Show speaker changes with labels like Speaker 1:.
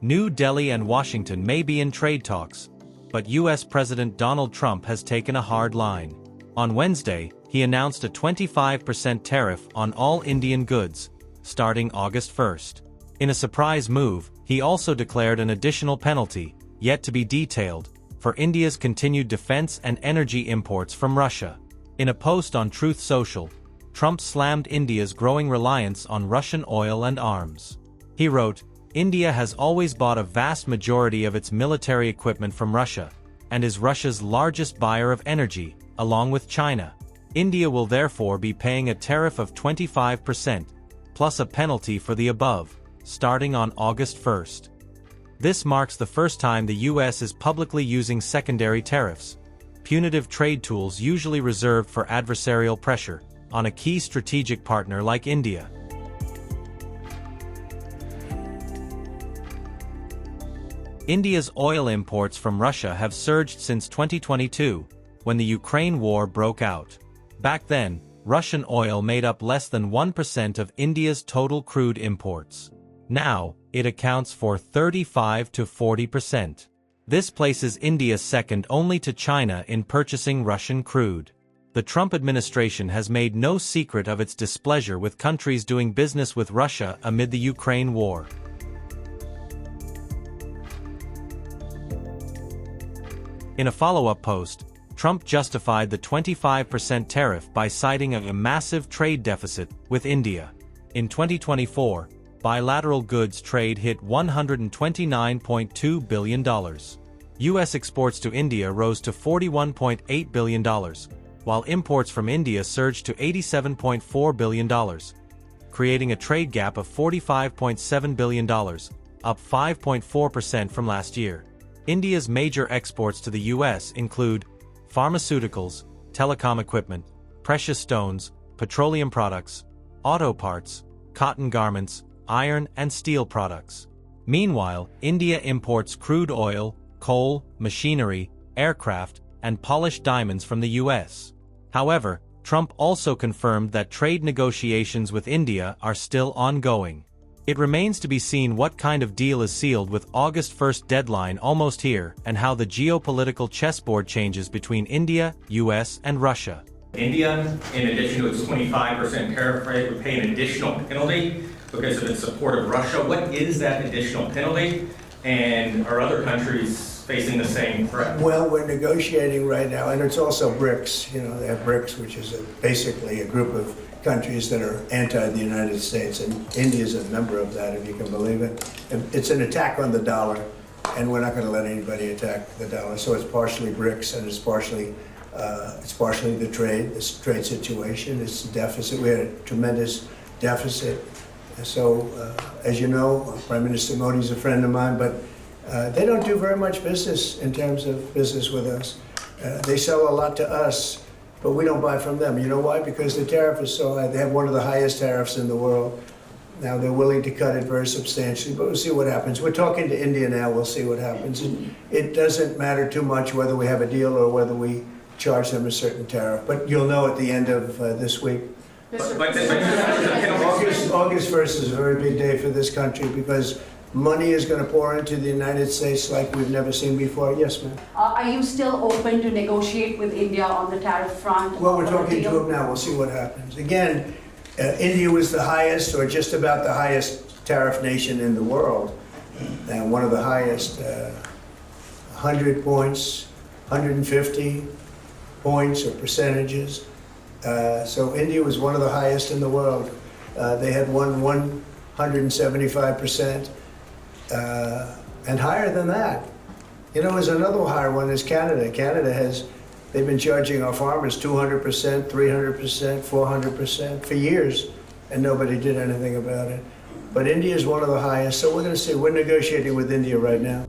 Speaker 1: New Delhi and Washington may be in trade talks, but US President Donald Trump has taken a hard line. On Wednesday, he announced a 25% tariff on all Indian goods, starting August 1st. In a surprise move, he also declared an additional penalty, yet to be detailed, for India's continued defense and energy imports from Russia. In a post on Truth Social, Trump slammed India's growing reliance on Russian oil and arms. He wrote, "India has always bought a vast majority of its military equipment from Russia, and is Russia's largest buyer of energy, along with China. India will therefore be paying a tariff of 25%, plus a penalty for the above, starting on August 1st. This marks the first time the US is publicly using secondary tariffs, punitive trade tools usually reserved for adversarial pressure, on a key strategic partner like India. India's oil imports from Russia have surged since 2022, when the Ukraine war broke out. Back then, Russian oil made up less than 1% of India's total crude imports. Now, it accounts for 35 to 40%. This places India second only to China in purchasing Russian crude. The Trump administration has made no secret of its displeasure with countries doing business with Russia amid the Ukraine war. In a follow-up post, Trump justified the 25% tariff by citing a massive trade deficit with India. In 2024, bilateral goods trade hit $129.2 billion. U.S. exports to India rose to $41.8 billion, while imports from India surged to $87.4 billion, creating a trade gap of $45.7 billion, up 5.4% from last year. India's major exports to the U.S. include pharmaceuticals, telecom equipment, precious stones, petroleum products, auto parts, cotton garments, iron and steel products. Meanwhile, India imports crude oil, coal, machinery, aircraft, and polished diamonds from the U.S. However, Trump also confirmed that trade negotiations with India are still ongoing. It remains to be seen what kind of deal is sealed with August 1st deadline almost here and how the geopolitical chessboard changes between India, US, and Russia.
Speaker 2: India, in addition to its 25% tariff rate, would pay an additional penalty because of its support of Russia. What is that additional penalty? And are other countries facing the same threat?
Speaker 3: Well, we're negotiating right now, and it's also BRICS. You know, they have BRICS, which is basically a group of countries that are anti the United States, and India is a member of that, if you can believe it. It's an attack on the dollar, and we're not going to let anybody attack the dollar. So it's partially BRICS, and it's partially the trade situation. It's the deficit. We had a tremendous deficit. So, as you know, Prime Minister Modi is a friend of mine, but they don't do very much business in terms of business with us. They sell a lot to us, but we don't buy from them. You know why? Because the tariff is so high. They have one of the highest tariffs in the world. Now they're willing to cut it very substantially, but we'll see what happens. We're talking to India now. We'll see what happens. It doesn't matter too much whether we have a deal or whether we charge them a certain tariff. But you'll know at the end of this week. August 1st is a very big day for this country because money is going to pour into the United States like we've never seen before. Yes, ma'am.
Speaker 4: Are you still open to negotiate with India on the tariff front?
Speaker 3: Well, we're talking to them now. We'll see what happens. Again, India was the highest, or just about the highest tariff nation in the world, and one of the highest, 100 points, 150 points or percentages. So India was one of the highest in the world. They had won 175%. And higher than that. You know, there's another higher one is Canada. They've been charging our farmers 200%, 300%, 400% for years, and nobody did anything about it. But India is one of the highest, so we're going to see. We're negotiating with India right now.